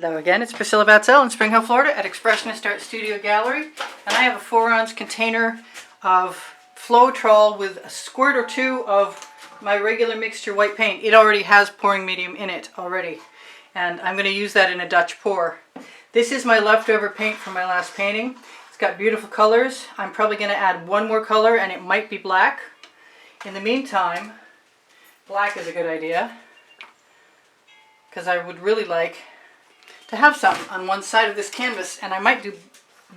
Hello again, it's Priscilla Batzell in Spring Hill, Florida at Expressionist Art Studio Gallery, and I have a 4-ounce container of Floetrol with a squirt or two of my regular mixture white paint. It already has pouring medium in it already, and I'm going to use that in a Dutch pour. This is my leftover paint from my last painting. It's got beautiful colors. I'm probably going to add one more color, and it might be black. In the meantime, black is a good idea, because I would really like to have some on one side of this canvas, and I might do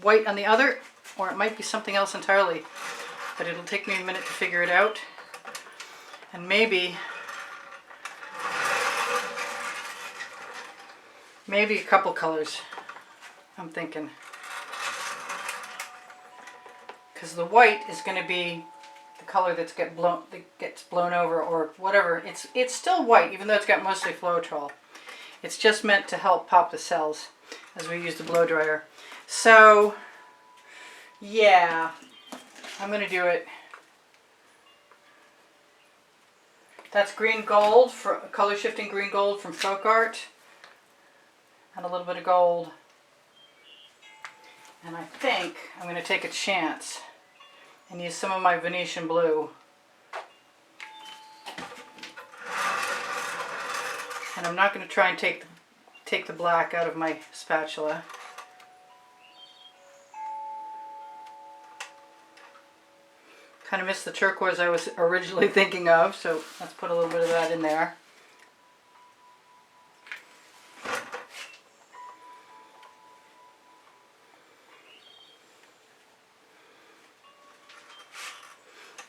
white on the other, or it might be something else entirely, but it'll take me a minute to figure it out. And maybe a couple colors, I'm thinking, because the white is going to be the color that gets blown over, or whatever. It's still white, even though it's got mostly Floetrol. It's just meant to help pop the cells as we use the blow dryer. So, yeah, I'm going to do it. That's green gold, for color shifting green gold from Folk Art, and a little bit of gold. And I think I'm going to take a chance and use some of my Venetian blue. And I'm not going to try and take the black out of my spatula. Kind of missed the turquoise I was originally thinking of, so let's put a little bit of that in there.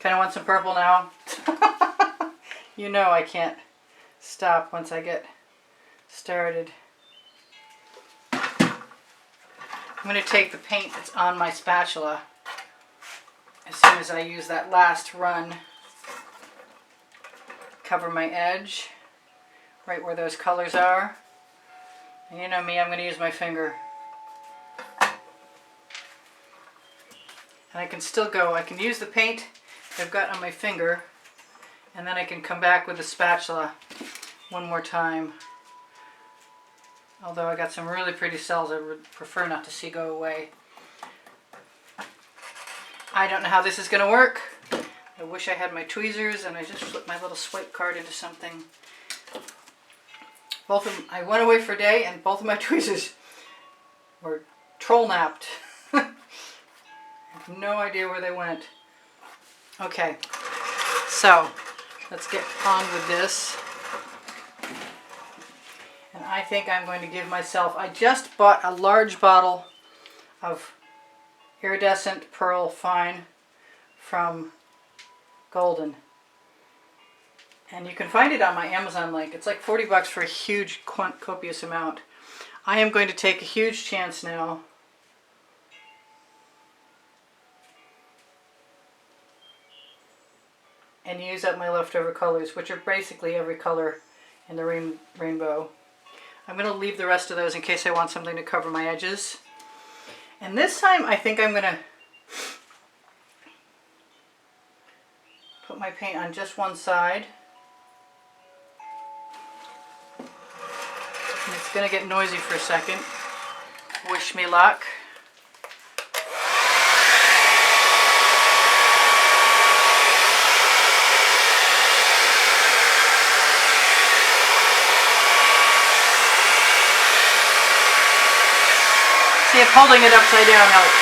Kind of want some purple now. You know I can't stop once I get started. I'm going to take the paint that's on my spatula as soon as I use that last run. Cover my edge right where those colors are. And you know me, I'm going to use my finger. And I can still go. I can use the paint I've got on my finger, and then I can come back with the spatula one more time. Although I got some really pretty cells I would prefer not to see go away. I don't know how this is going to work. I wish I had my tweezers and I just flipped my little swipe card into something. Both of them, I went away for a day and both of my tweezers were troll napped. I have no idea where they went. Okay, so let's get on with this. And I think I'm going to give myself, I just bought a large bottle of iridescent pearl fine from Golden. And you can find it on my Amazon link. It's like 40 bucks for a huge, copious amount. I am going to take a huge chance now. And use up my leftover colors, which are basically every color in the rainbow. I'm going to leave the rest of those in case I want something to cover my edges. And this time I think I'm going to put my paint on just one side. And it's going to get noisy for a second. Wish me luck. See if holding it upside down helps.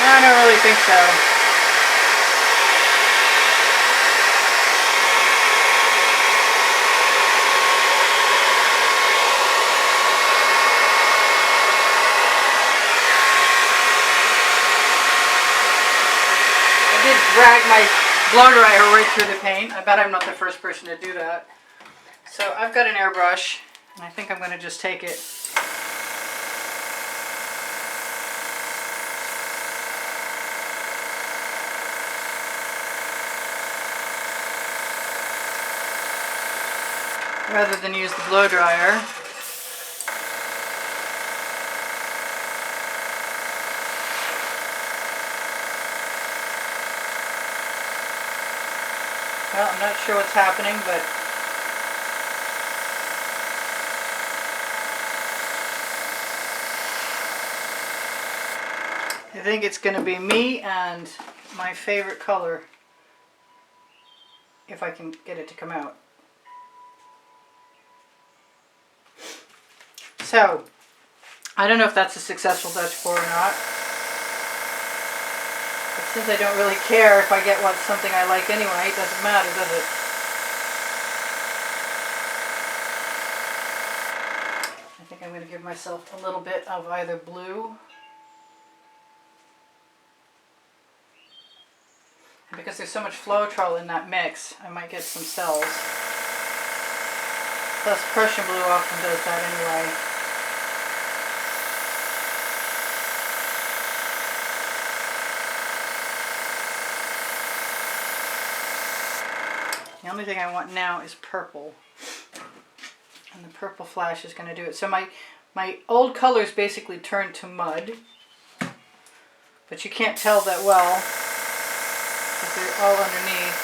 I don't really think so. I did drag my blow dryer right through the paint. I bet I'm not the first person to do that. So I've got an airbrush, and I think I'm going to just take it. Rather than use the blow dryer. Well, I'm not sure what's happening, but I think it's going to be me and my favorite color, if I can get it to come out. So, I don't know if that's a successful Dutch pour or not. But since I don't really care if I get something I like anyway, it doesn't matter, does it? I think I'm going to give myself a little bit of either blue. And because there's so much Floetrol in that mix, I might get some cells. Plus, Prussian blue often does that anyway. The only thing I want now is purple. And the purple flash is going to do it. So my old colors basically turned to mud. But you can't tell that well, because they're all underneath.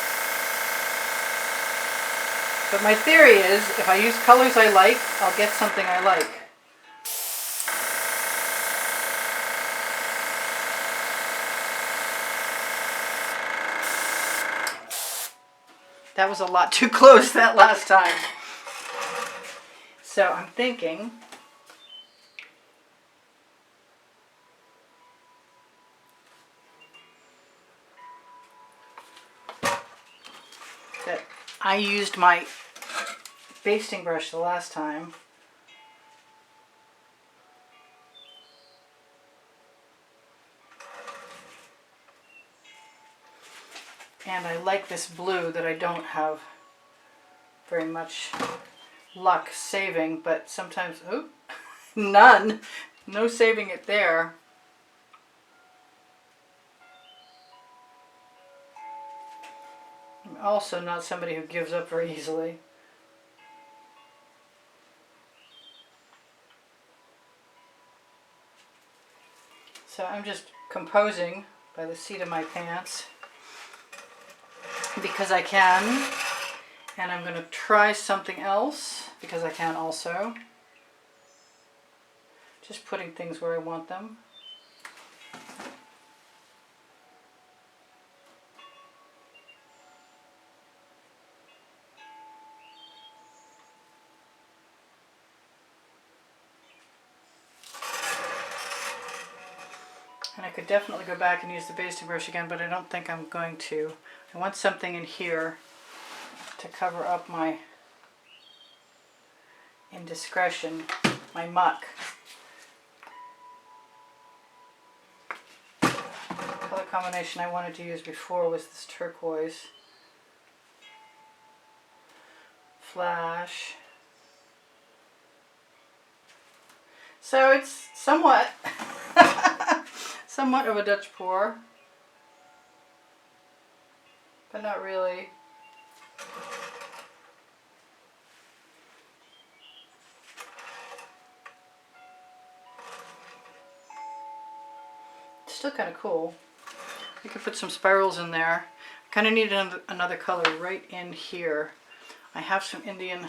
But my theory is, if I use colors I like, I'll get something I like. That was a lot too close that last time. So I'm thinking that I used my basting brush the last time. And I like this blue that I don't have very much luck saving, but sometimes, oh, none. No saving it there. I'm also not somebody who gives up very easily. So I'm just composing by the seat of my pants because I can, and I'm going to try something else because I can also. Just putting things where I want them. And I could definitely go back and use the basting brush again, but I don't think I'm going to. I want something in here to cover up my indiscretion, my muck. The color combination I wanted to use before was this turquoise. Flash. So it's somewhat somewhat of a Dutch pour, but not really. It's still kind of cool. You could put some spirals in there. Kind of need another color right in here. I have some Indian.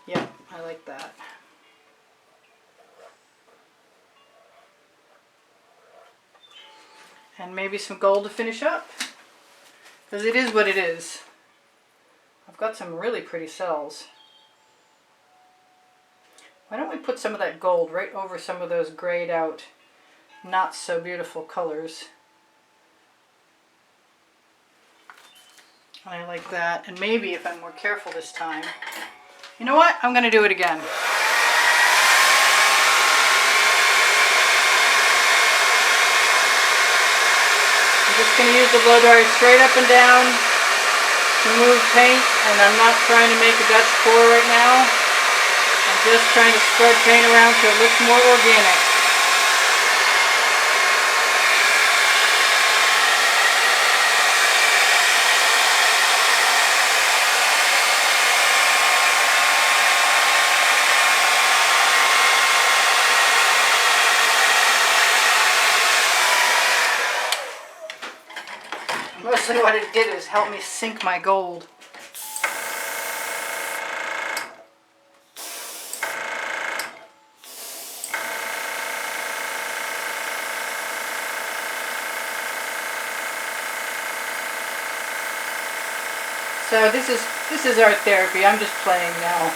Yep, I like that. And maybe some gold to finish up, because it is what it is. I've got some really pretty cells. Why don't we put some of that gold right over some of those grayed out, not so beautiful colors. And I like that. And maybe if I'm more careful this time, you know what? I'm going to do it again. I'm just going to use the blow dryer straight up and down to move paint, and I'm not trying to make a Dutch pour right now. I'm just trying to spread paint around so it looks more organic. Mostly what it did is help me sink my gold. So this is art therapy. I'm just playing now.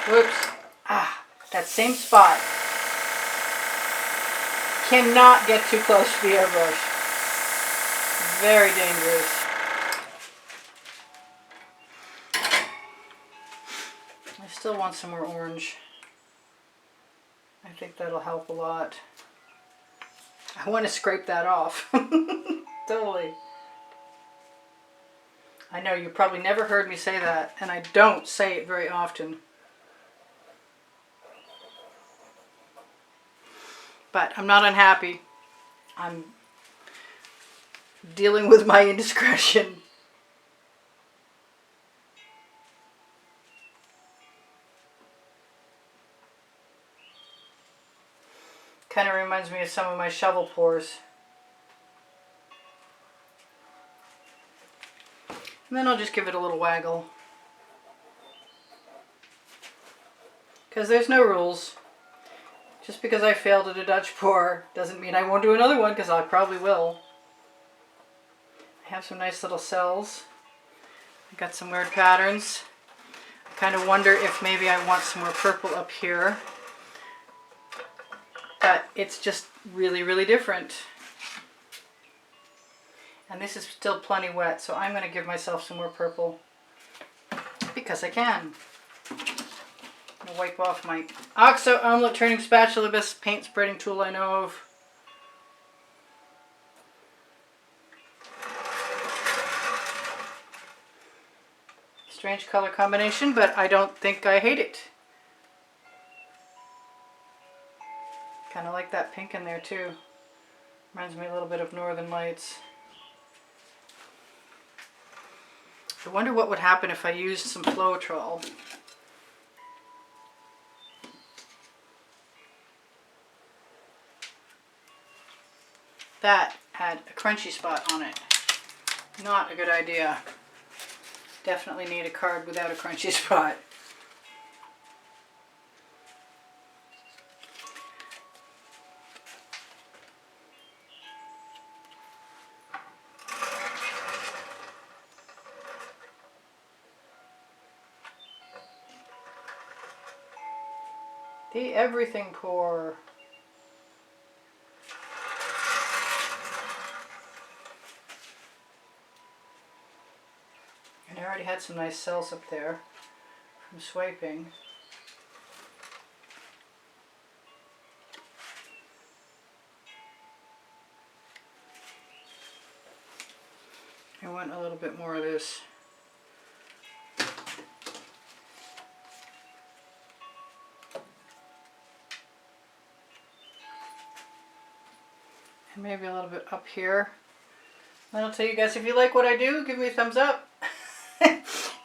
Whoops. Ah, that same spot. Cannot get too close to the airbrush. Very dangerous. I still want some more orange. I think that'll help a lot. I want to scrape that off. Totally. I know you probably never heard me say that, and I don't say it very often. But I'm not unhappy. I'm dealing with my indiscretion. Kind of reminds me of some of my shovel pours. And then I'll just give it a little waggle. Because there's no rules. Just because I failed at a Dutch pour doesn't mean I won't do another one, because I probably will. I have some nice little cells. I got some weird patterns. I kind of wonder if maybe I want some more purple up here. But it's just really, really different. And this is still plenty wet, so I'm going to give myself some more purple. Because I can. I'm going to wipe off my OXO omelet turning spatula, best paint spreading tool I know of. Strange color combination, but I don't think I hate it. Kind of like that pink in there too. Reminds me a little bit of Northern Lights. I wonder what would happen if I used some Floetrol. That had a crunchy spot on it. Not a good idea. Definitely need a card without a crunchy spot. The everything pour. And I already had some nice cells up there from swiping. I want a little bit more of this. And maybe a little bit up here. And I'll tell you guys, if you like what I do, give me a thumbs up.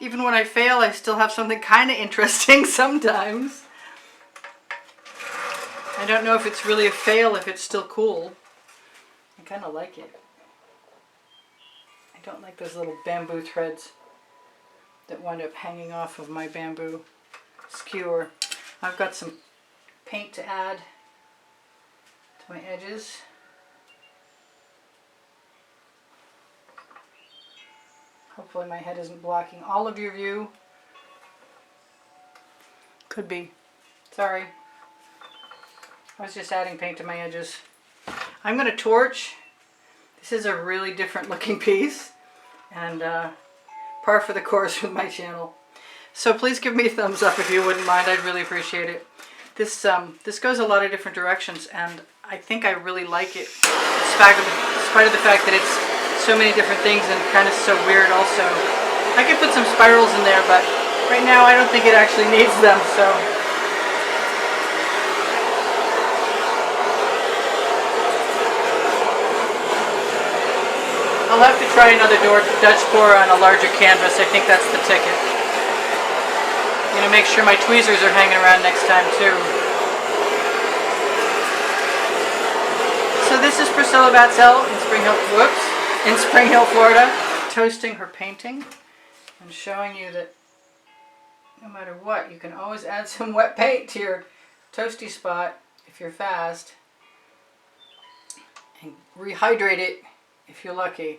Even when I fail, I still have something kind of interesting sometimes. I don't know if it's really a fail, if it's still cool. I kind of like it. I don't like those little bamboo threads that wind up hanging off of my bamboo skewer. I've got some paint to add to my edges. Hopefully my head isn't blocking all of your view. Could be. Sorry. I was just adding paint to my edges. I'm going to torch. This is a really different looking piece. And par for the course with my channel. So please give me a thumbs up if you wouldn't mind. I'd really appreciate it. This goes a lot of different directions, and I think I really like it. In spite of the fact that it's so many different things and kind of so weird also. I could put some spirals in there, but right now I don't think it actually needs them, so. I'll have to try another Dutch pour on a larger canvas. I think that's the ticket. I'm gonna make sure my tweezers are hanging around next time too. So this is Priscilla Batzell, in Spring Hill, Florida, toasting her painting and showing you that no matter what, you can always add some wet paint to your toasty spot if you're fast and rehydrate it if you're lucky.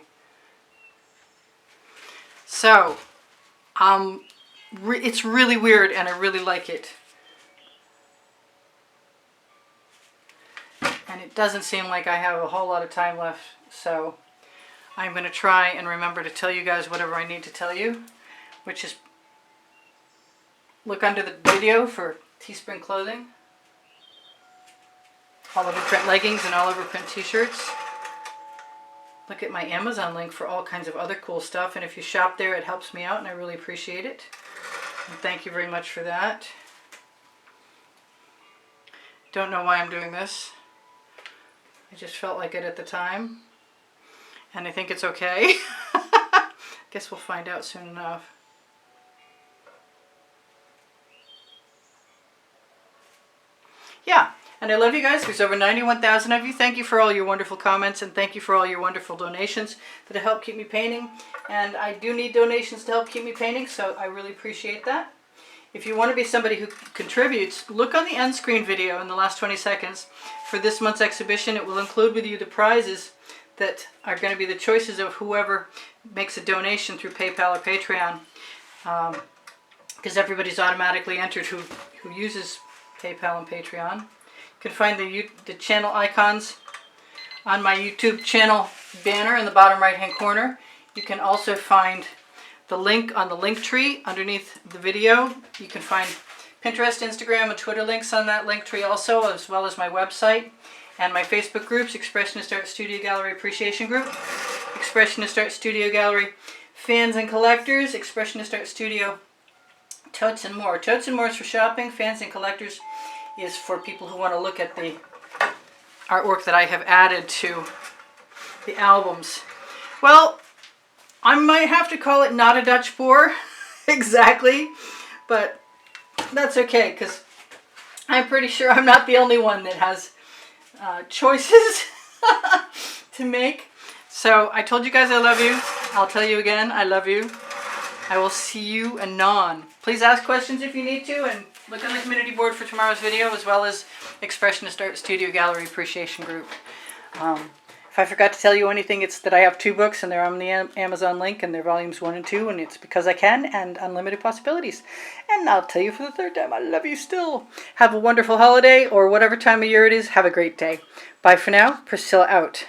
So, it's really weird and I really like it. And it doesn't seem like I have a whole lot of time left, so I'm going to try and remember to tell you guys whatever I need to tell you, which is look under the video for Teespring clothing, all over print leggings and all over print t-shirts. Look at my Amazon link for all kinds of other cool stuff, and if you shop there it helps me out and I really appreciate it. And thank you very much for that. Don't know why I'm doing this. I just felt like it at the time, and I think it's okay. Guess we'll find out soon enough. Yeah, and I love you guys. There's over 91,000 of you. Thank you for all your wonderful comments, and thank you for all your wonderful donations that help keep me painting. And I do need donations to help keep me painting, so I really appreciate that. If you want to be somebody who contributes, look on the end screen video in the last 20 seconds for this month's exhibition. It will include with you the prizes that are going to be the choices of whoever makes a donation through PayPal or Patreon, because everybody's automatically entered who uses PayPal and Patreon. You can find the channel icons on my YouTube channel banner in the bottom right hand corner. You can also find the link on the link tree underneath the video. You can find Pinterest, Instagram, and Twitter links on that link tree also, as well as my website and my Facebook groups, Expressionist Art Studio Gallery Appreciation Group, Expressionist Art Studio Gallery Fans and Collectors, Expressionist Art Studio Totes and More. Totes and More is for shopping. Fans and Collectors is for people who want to look at the artwork that I have added to the albums. Well, I might have to call it not a Dutch pour exactly, but that's okay because I'm pretty sure I'm not the only one that has choices to make. So I told you guys I love you. I'll tell you again, I love you. I will see you anon. Please ask questions if you need to, and look on the community board for tomorrow's video, as well as Expressionist Art Studio Gallery Appreciation Group. If I forgot to tell you anything, it's that I have 2 books, and they're on the Amazon link, and they're volumes 1 and 2, and it's because I can, and unlimited possibilities. And I'll tell you for the 3rd time, I love you still. Have a wonderful holiday, or whatever time of year it is. Have a great day. Bye for now. Priscilla out.